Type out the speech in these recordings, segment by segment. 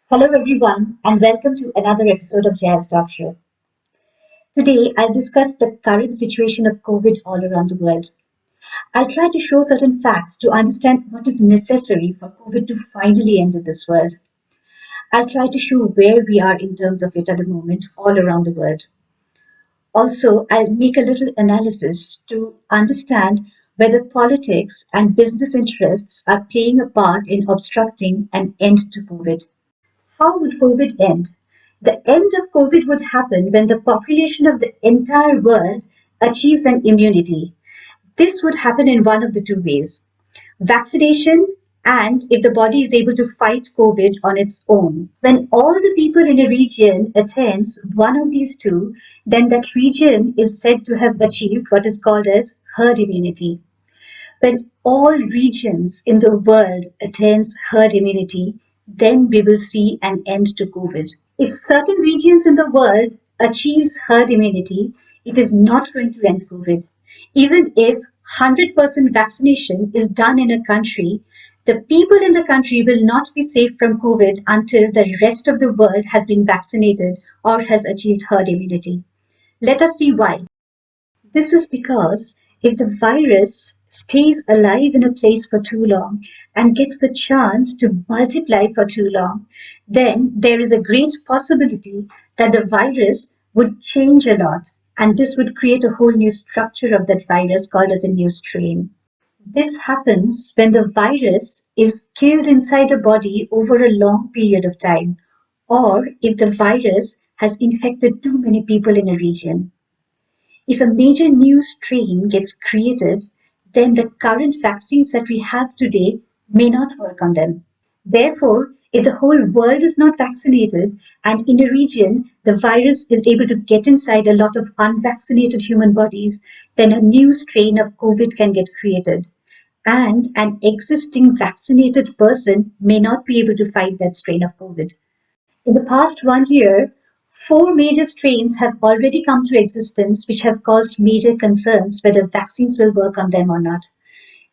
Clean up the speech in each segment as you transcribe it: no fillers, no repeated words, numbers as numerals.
Hello, everyone, and welcome to another episode of Jazz Talk Show. Today, I'll discuss the current situation of COVID all around the world. I'll try to show certain facts to understand what is necessary for COVID to finally end in this world. I'll try to show where we are in terms of it at the moment all around the world. Also, I'll make a little analysis to understand whether politics and business interests are playing a part in obstructing an end to COVID. How would COVID end? The end of COVID would happen when the population of the entire world achieves an immunity. This would happen in one of the two ways: vaccination, and if the body is able to fight COVID on its own. When all the people in a region attains one of these two, then that region is said to have achieved what is called as herd immunity. When all regions in the world attains herd immunity, then we will see an end to COVID. If certain regions in the world achieves herd immunity, it is not going to end COVID. Even if 100% vaccination is done in a country, the people in the country will not be safe from COVID until the rest of the world has been vaccinated or has achieved herd immunity. Let us see why. This is because if the virus stays alive in a place for too long and gets the chance to multiply for too long, then there is a great possibility that the virus would change a lot, and this would create a whole new structure of that virus called as a new strain. This happens when the virus is killed inside a body over a long period of time, or if the virus has infected too many people in a region. If a major new strain gets created, then the current vaccines that we have today may not work on them. Therefore, if the whole world is not vaccinated and in a region the virus is able to get inside a lot of unvaccinated human bodies, then a new strain of COVID can get created. And an existing vaccinated person may not be able to fight that strain of COVID. In the past 1 year, four major strains have already come to existence which have caused major concerns whether vaccines will work on them or not.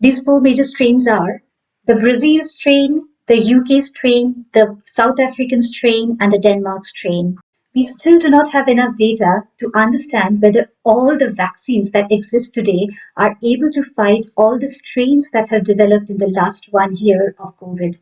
These four major strains are the Brazil strain, the UK strain, the South African strain, and the Denmark strain. We still do not have enough data to understand whether all the vaccines that exist today are able to fight all the strains that have developed in the last 1 year of COVID.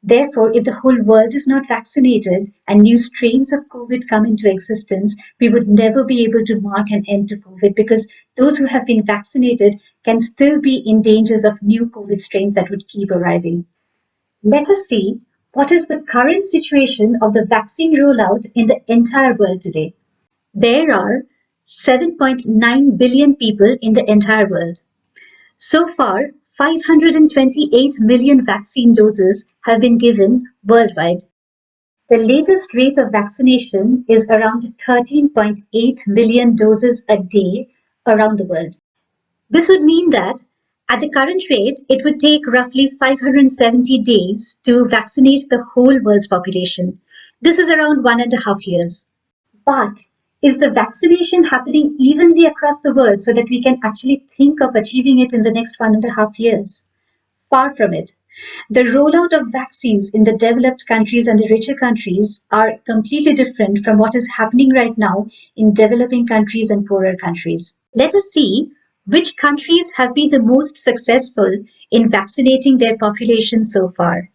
Therefore, if the whole world is not vaccinated and new strains of COVID come into existence, we would never be able to mark an end to COVID because those who have been vaccinated can still be in dangers of new COVID strains that would keep arriving. Let us see what is the current situation of the vaccine rollout in the entire world today. There are 7.9 billion people in the entire world. So far, 528 million vaccine doses have been given worldwide. The latest rate of vaccination is around 13.8 million doses a day around the world. This would mean that at the current rate, it would take roughly 570 days to vaccinate the whole world's population. This is around 1.5 years. But is the vaccination happening evenly across the world so that we can actually think of achieving it in the next 1.5 years? Far from it. The rollout of vaccines in the developed countries and the richer countries are completely different from what is happening right now in developing countries and poorer countries. Let us see which countries have been the most successful in vaccinating their population so far.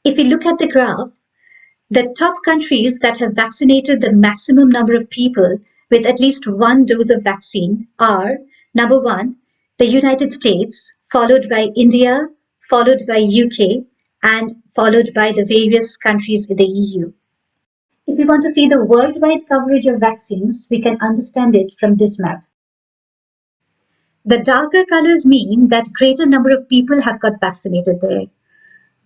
If we look at the graph, the top countries that have vaccinated the maximum number of people with at least one dose of vaccine are number one, the United States, followed by India, followed by UK, and followed by the various countries in the EU. If we want to see the worldwide coverage of vaccines, we can understand it from this map. The darker colors mean that greater number of people have got vaccinated there.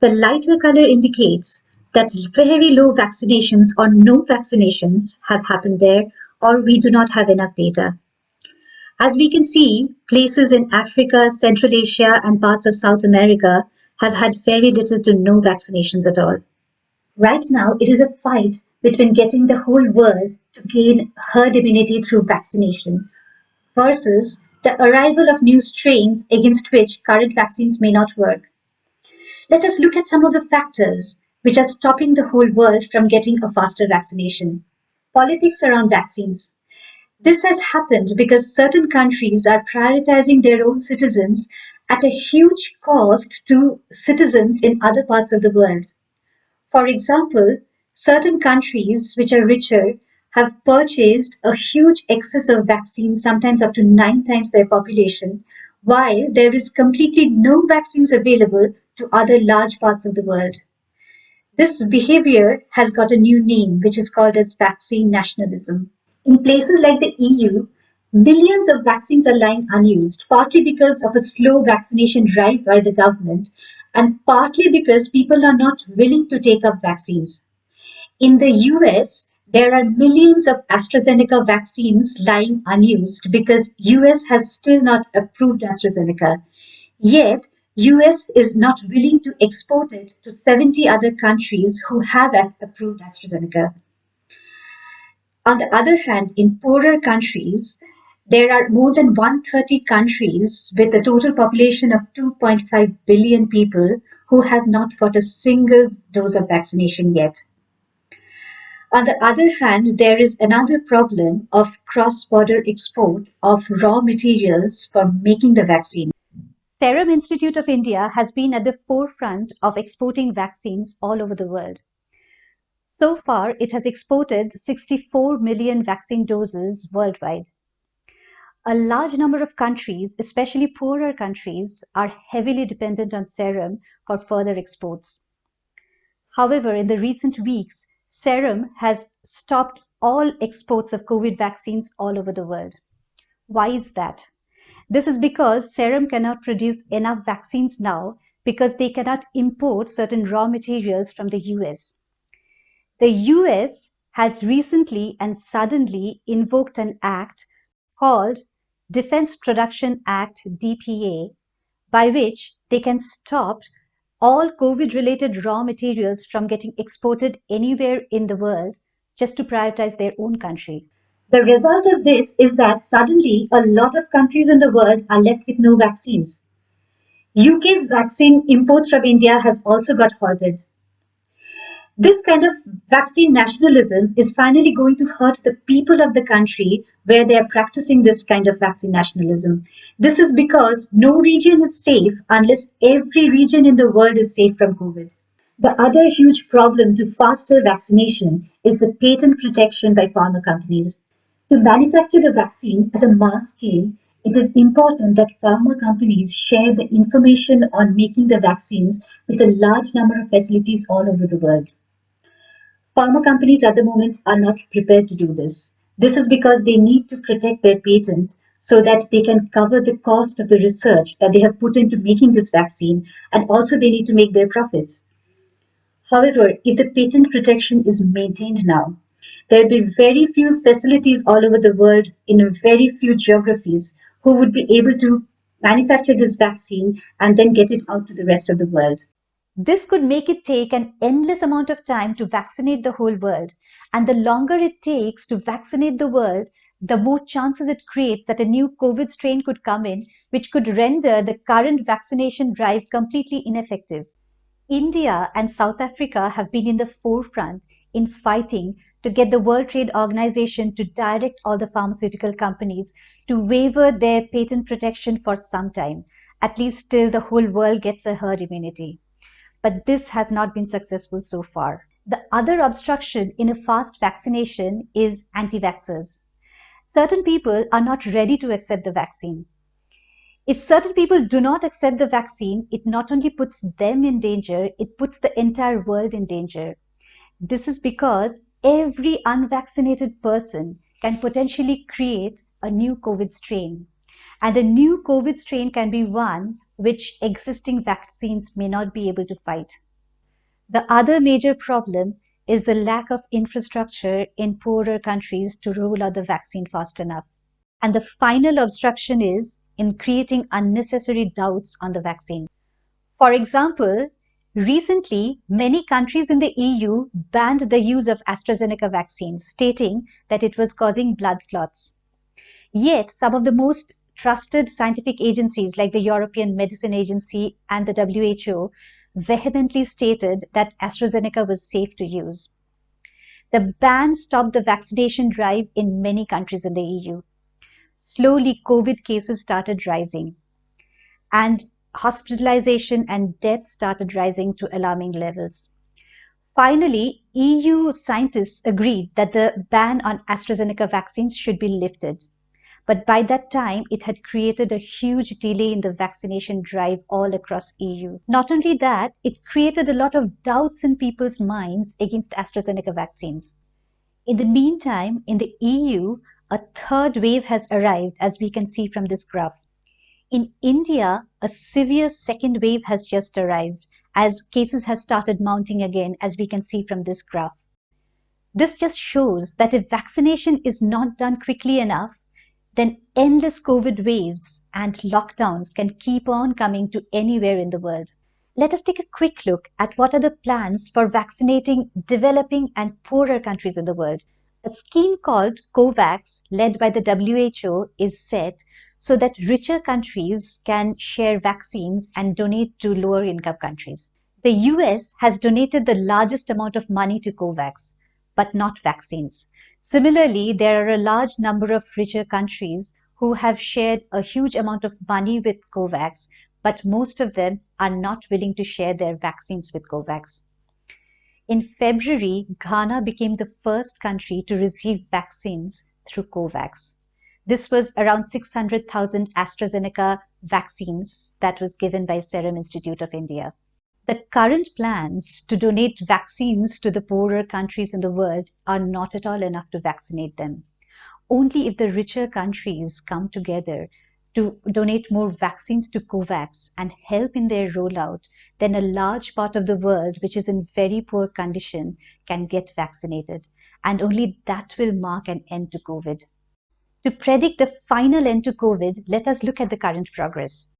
The lighter color indicates that very low vaccinations or no vaccinations have happened there, or we do not have enough data. As we can see, places in Africa, Central Asia, and parts of South America have had very little to no vaccinations at all. Right now, it is a fight between getting the whole world to gain herd immunity through vaccination versus the arrival of new strains against which current vaccines may not work. Let us look at some of the factors which are stopping the whole world from getting a faster vaccination. Politics around vaccines. This has happened because certain countries are prioritizing their own citizens at a huge cost to citizens in other parts of the world. For example, certain countries which are richer have purchased a huge excess of vaccines, sometimes up to 9 times their population, while there is completely no vaccines available to other large parts of the world. This behavior has got a new name, which is called as vaccine nationalism. In places like the EU, millions of vaccines are lying unused, partly because of a slow vaccination drive by the government, and partly because people are not willing to take up vaccines. In the US, there are millions of AstraZeneca vaccines lying unused because US has still not approved AstraZeneca. Yet, US is not willing to export it to 70 other countries who have approved AstraZeneca. On the other hand, in poorer countries, there are more than 130 countries with a total population of 2.5 billion people who have not got a single dose of vaccination yet. On the other hand, there is another problem of cross-border export of raw materials for making the vaccine. Serum Institute of India has been at the forefront of exporting vaccines all over the world. So far, it has exported 64 million vaccine doses worldwide. A large number of countries, especially poorer countries, are heavily dependent on serum for further exports. However, in the recent weeks, Serum has stopped all exports of COVID vaccines all over the world. Why is that? This is because Serum cannot produce enough vaccines now because they cannot import certain raw materials from the US. The US has recently and suddenly invoked an act called Defense Production Act DPA, by which they can stop all COVID-related raw materials from getting exported anywhere in the world just to prioritize their own country. The result of this is that suddenly a lot of countries in the world are left with no vaccines. UK's vaccine imports from India has also got halted. This kind of vaccine nationalism is finally going to hurt the people of the country where they are practicing this kind of vaccine nationalism. This is because no region is safe unless every region in the world is safe from COVID. The other huge problem to faster vaccination is the patent protection by pharma companies. To manufacture the vaccine at a mass scale, it is important that pharma companies share the information on making the vaccines with a large number of facilities all over the world. Pharma companies at the moment are not prepared to do this. This is because they need to protect their patent so that they can cover the cost of the research that they have put into making this vaccine, and also they need to make their profits. However, if the patent protection is maintained now, there will be very few facilities all over the world in very few geographies who would be able to manufacture this vaccine and then get it out to the rest of the world. This could make it take an endless amount of time to vaccinate the whole world. And the longer it takes to vaccinate the world, the more chances it creates that a new COVID strain could come in, which could render the current vaccination drive completely ineffective. India and South Africa have been in the forefront in fighting to get the World Trade Organization to direct all the pharmaceutical companies to waiver their patent protection for some time, at least till the whole world gets a herd immunity. But this has not been successful so far. The other obstruction in a fast vaccination is anti-vaxxers. Certain people are not ready to accept the vaccine. If certain people do not accept the vaccine, it not only puts them in danger, it puts the entire world in danger. This is because every unvaccinated person can potentially create a new COVID strain. And a new COVID strain can be one which existing vaccines may not be able to fight. The other major problem is the lack of infrastructure in poorer countries to roll out the vaccine fast enough. And the final obstruction is in creating unnecessary doubts on the vaccine. For example, recently, many countries in the EU banned the use of AstraZeneca vaccines, stating that it was causing blood clots. Yet, some of the most trusted scientific agencies like the European Medicine Agency and the WHO vehemently stated that AstraZeneca was safe to use. The ban stopped the vaccination drive in many countries in the EU. Slowly, COVID cases started rising, and hospitalization and deaths started rising to alarming levels. Finally, EU scientists agreed that the ban on AstraZeneca vaccines should be lifted. But by that time, it had created a huge delay in the vaccination drive all across EU. Not only that, it created a lot of doubts in people's minds against AstraZeneca vaccines. In the meantime, in the EU, a third wave has arrived, as we can see from this graph. In India, a severe second wave has just arrived, as cases have started mounting again, as we can see from this graph. This just shows that if vaccination is not done quickly enough, then endless COVID waves and lockdowns can keep on coming to anywhere in the world. Let us take a quick look at what are the plans for vaccinating developing and poorer countries in the world. A scheme called COVAX, led by the WHO, is set so that richer countries can share vaccines and donate to lower income countries. The US has donated the largest amount of money to COVAX, but not vaccines. Similarly, there are a large number of richer countries who have shared a huge amount of money with COVAX, but most of them are not willing to share their vaccines with COVAX. In February, Ghana became the first country to receive vaccines through COVAX. This was around 600,000 AstraZeneca vaccines that was given by Serum Institute of India. The current plans to donate vaccines to the poorer countries in the world are not at all enough to vaccinate them. Only if the richer countries come together to donate more vaccines to COVAX and help in their rollout, then a large part of the world, which is in very poor condition, can get vaccinated. And only that will mark an end to COVID. To predict a final end to COVID, let us look at the current progress.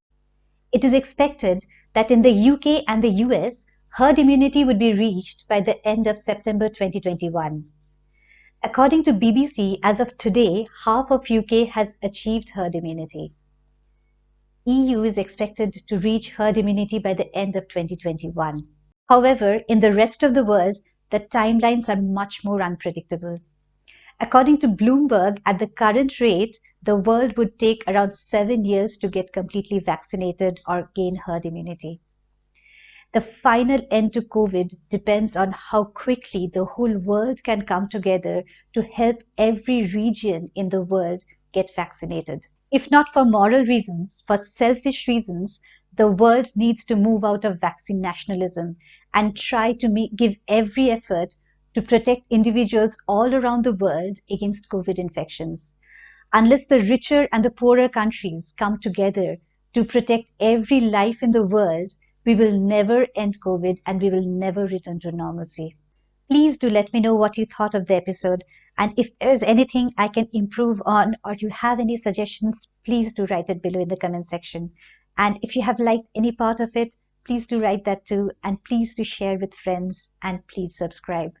It is expected that in the UK and the US, herd immunity would be reached by the end of September 2021. According to BBC, as of today, half of UK has achieved herd immunity. EU is expected to reach herd immunity by the end of 2021. However, in the rest of the world, the timelines are much more unpredictable. According to Bloomberg, at the current rate, the world would take around 7 years to get completely vaccinated or gain herd immunity. The final end to COVID depends on how quickly the whole world can come together to help every region in the world get vaccinated. If not for moral reasons, for selfish reasons, the world needs to move out of vaccine nationalism and try to give every effort to protect individuals all around the world against COVID infections. Unless the richer and the poorer countries come together to protect every life in the world, we will never end COVID and we will never return to normalcy. Please do let me know what you thought of the episode. And if there is anything I can improve on or you have any suggestions, please do write it below in the comment section. And if you have liked any part of it, please do write that too. And please do share with friends and please subscribe.